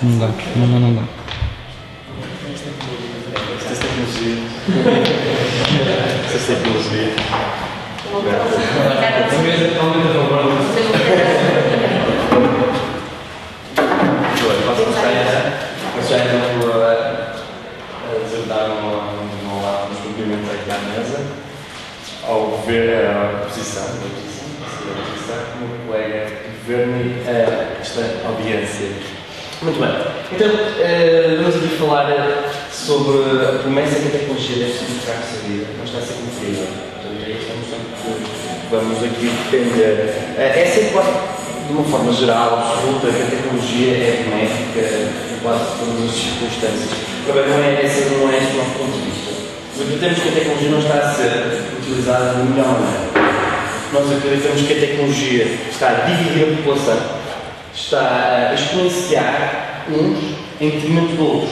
Não dá, não dá. Essa tecnologia. Essa tecnologia. Posso mostrar então a desatar uns cumprimentos aqui à mesa, ao ver a posição do meu colega ver-me esta audiência. Muito bem. Então, vamos aqui falar sobre a promessa que a tecnologia deve significar na sua vida, não está a ser cumprida. Portanto, é esta a noção que vamos aqui defender. É sempre, de uma forma geral, absoluta, que a tecnologia é benéfica em quase todas as circunstâncias. Agora, não é esse o nosso ponto de vista. Nós acreditamos que a tecnologia não está a ser utilizada da melhor maneira. Nós acreditamos que a tecnologia está a dividir a população, está a exponenciar uns em detrimento de outros.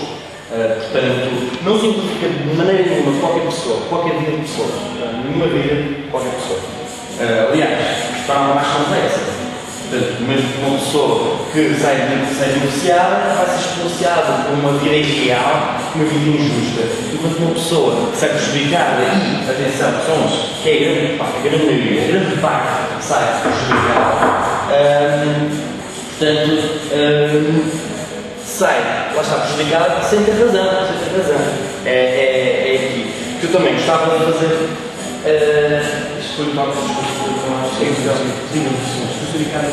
Portanto, não simplifica de maneira nenhuma qualquer pessoa, qualquer vida de pessoa, nenhuma vida de qualquer pessoa. Aliás, está mais complexa. Portanto, mesmo uma pessoa que sai divorciada vai ser exponenciada por uma vida irreal, uma vida injusta. Enquanto uma pessoa que sai prejudicada e, atenção, são que é a grande parte, a grande maioria, a grande parte sai prejudicada. Portanto, sai, lá está prejudicada sem ter razão, É aqui. Que eu também gostava de fazer. Isto foi uma coisa que prejudicada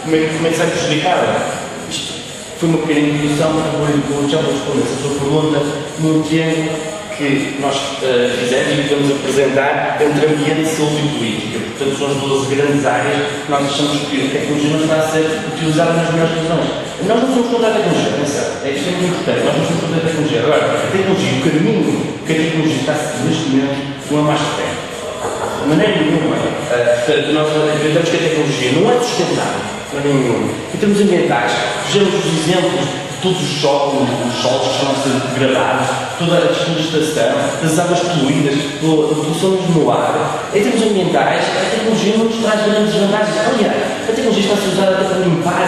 como é que sai prejudicada? Isto foi uma pequena introdução, mas já vou responder essa sua pergunta num tema que nós fizemos e que vamos apresentar entre ambiente, saúde e política. Portanto, são as duas grandes áreas que nós achamos que a tecnologia não está a ser utilizada nas melhores razões. Nós não somos contra a tecnologia, atenção, é extremamente importante, nós não somos contra a tecnologia. Agora, a tecnologia, o caminho que a tecnologia está a seguir neste momento não é mais correto. De maneira nenhuma. Portanto, nós acreditamos que a tecnologia não é sustentável, de maneira nenhuma. Em termos ambientais, vejamos os exemplos de todos os solos que estão a ser degradados, toda a desflorestação, das águas poluídas, da poluição no ar. Em termos ambientais, a tecnologia não nos traz grandes vantagens. Aliás, a tecnologia está a ser usada até para limpar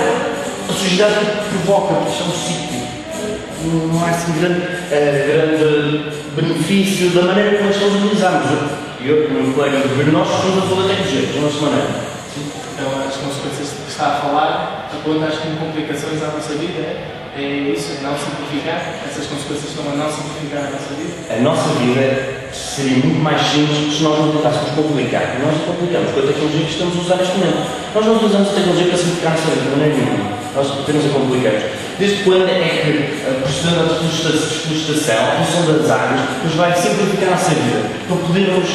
a sujidade que provoca, porque isto é um sítio. Não há assim grande benefício da maneira como nós estamos a utilizarmos. Eu, como meu colega do governo, nós estamos a falar da tecnologia, da nossa maneira. Então, as consequências que está a falar apontam como complicações à nossa vida, é isso, não simplificar? Essas consequências estão a não simplificar a nossa vida? A nossa vida seria muito mais simples se nós não tentássemos complicar. Nós não complicamos com a tecnologia que estamos a usar neste momento. Nós não usamos a tecnologia para simplificar a nossa vida, de maneira nenhuma. Nós apenas a complicamos. Desde quando é que procedendo a desflorestação, a poluição das águas, nos vai simplificar a nossa vida? Para podermos,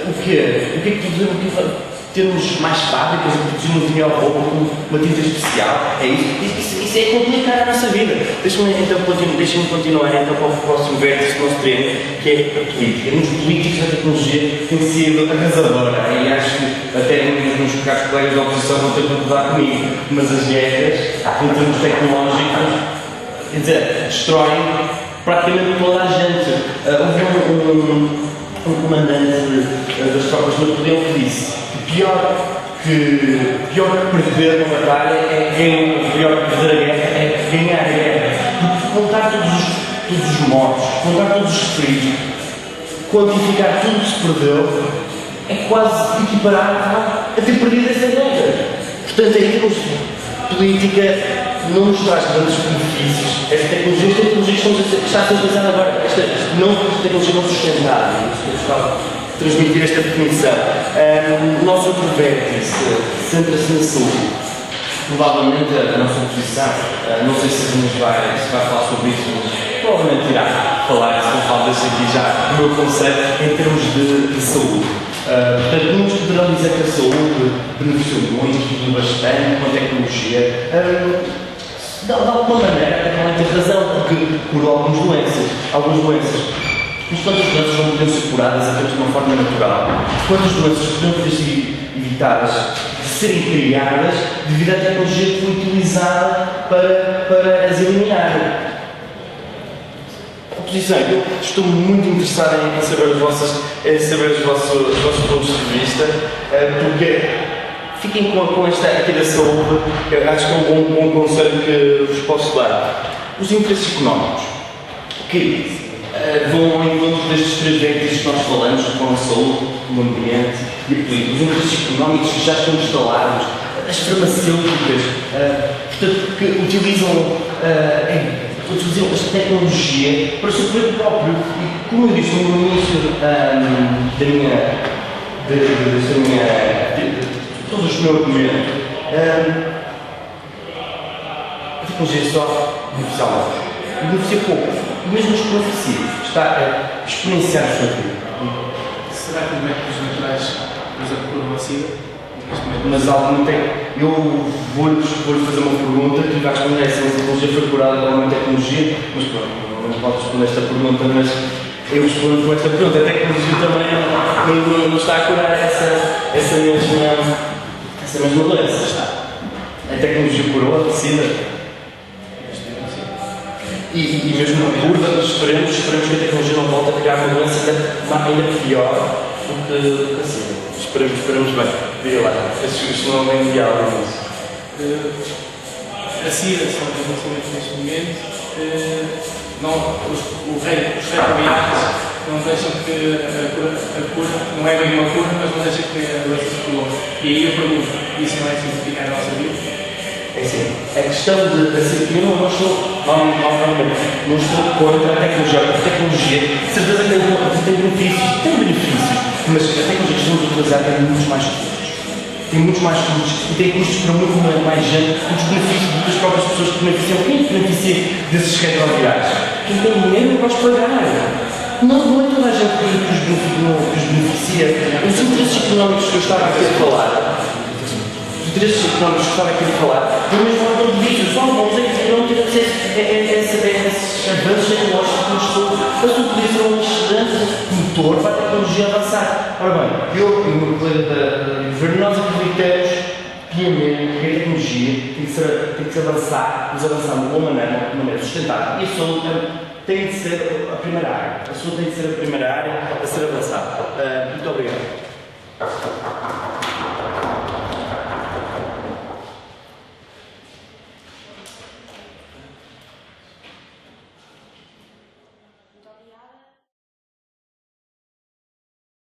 o quê? O que é que podemos termos mais fábricas e produzir melhor roupa com uma tinta especial? É isso? Isso é complicar a nossa vida. Deixem-me continuar então para o próximo vértice do nosso treino, que é a política. Nos políticos a tecnologia tem sido arrasadora. E acho que até nos caros colegas da oposição vão ter que concordar comigo. Mas as guerras, em termos tecnológicos, quer dizer, destroem praticamente toda a gente. Houve um comandante das tropas de Napoleão que disse: pior que perder uma batalha pior que perder a guerra é ganhar a guerra. Porque contar todos os mortos, contar todos os feridos, quantificar tudo que se perdeu, é quase equiparável a ter perdido essa guerra. Portanto, em termos de política, não nos traz grandes benefícios. Esta tecnologia que está a ser utilizada agora, esta tecnologia não sustentável, transmitir esta definição. O nosso outro vértice centra-se na saúde. Provavelmente a nossa oposição, não sei se vai falar sobre isso, mas provavelmente irá falar, se não falo, deixo aqui já o meu conceito em termos de saúde. Portanto, muitos poderão dizer que a saúde beneficiou muito, bastante, com a tecnologia. De alguma maneira, também tem razão, porque curou algumas doenças. Mas quantas doenças não podem ser curadas apenas de uma forma natural? Quantas doenças podem poder ser evitadas de serem criadas devido à tecnologia que foi utilizada para as eliminar? posição. Eu estou muito interessado em saber os vossos pontos de vista, porque fiquem com esta aqui da saúde, eu acho que é um bom conselho que vos posso dar. Os interesses económicos, que vão ao encontro destes três vértices que nós falamos, com a saúde, o ambiente e a política. Os interesses económicos que já estão instalados, as farmacêuticas, que utilizam esta tecnologia para o seu poder próprio. E como eu disse no início de todo o meu argumento, a tecnologia só beneficia mais. Beneficia pouco. E mesmo os que beneficiam, está a exponenciar a sua vida. Será que os métodos naturais nos apuram a SIDA? Mas algo tem. Eu vou-lhe fazer uma pergunta que vai responder se a tecnologia foi curada por uma tecnologia, mas pronto, não posso responder esta pergunta, mas eu respondo com esta pergunta. A tecnologia também não está a curar essa mesma doença. Está. A tecnologia curou a SIDA. E mesmo na curva, esperemos que a tecnologia não volte a criar uma doença ainda pior do que a SIDA. Esperemos bem. Diga lá, isto não é ideal, a SIDA, só que neste momento, os retrovirais não deixam que a cura, não é bem uma cura, mas não deixam que a doença se prolongue. E aí eu pergunto, isso não é simplificar a nossa vida? É assim, a questão de eu não estou contra a tecnologia, porque a tecnologia, de certeza que tem benefícios, mas a tecnologia que estamos a utilizar tem muitos mais custos. Tem muitos mais custos e tem custos para muito mais gente, os benefícios das próprias pessoas que beneficiam. Quem beneficia desses retrovirais? Quem tem dinheiro pode pagar. Não é toda a gente que os beneficia. Os interesses económicos que eu estava aqui a falar, pelo mesmo órgão de vídeo, só vão dizer que não ter acesso a esses avanços tecnológicos que a sua utilização é um excelente motor para a tecnologia avançar. Ora bem, eu e o meu colega da governo, nós acreditamos piamente que a tecnologia tem que se avançar, mas avançar de uma maneira sustentável. E a saúde tem de ser a primeira área. A saúde tem de ser a primeira área a ser avançada. Muito obrigado.